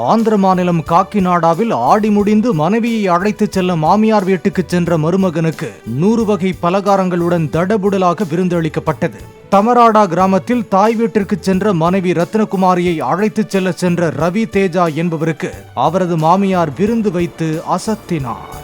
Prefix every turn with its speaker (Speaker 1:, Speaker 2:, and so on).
Speaker 1: ஆந்திர மாநிலம் காக்கிநாடாவில் ஆடி முடிந்து மனைவியை அழைத்துச் செல்ல மாமியார் வீட்டுக்கு சென்ற மருமகனுக்கு 100 வகை பலகாரங்களுடன் தடபுடலாக விருந்தளிக்கப்பட்டது. தமராடா கிராமத்தில் தாய் வீட்டிற்கு சென்ற மனைவி ரத்னகுமாரியை அழைத்துச் செல்ல சென்ற ரவி தேஜா என்பவருக்கு அவரது மாமியார் விருந்து வைத்து அசத்தினார்.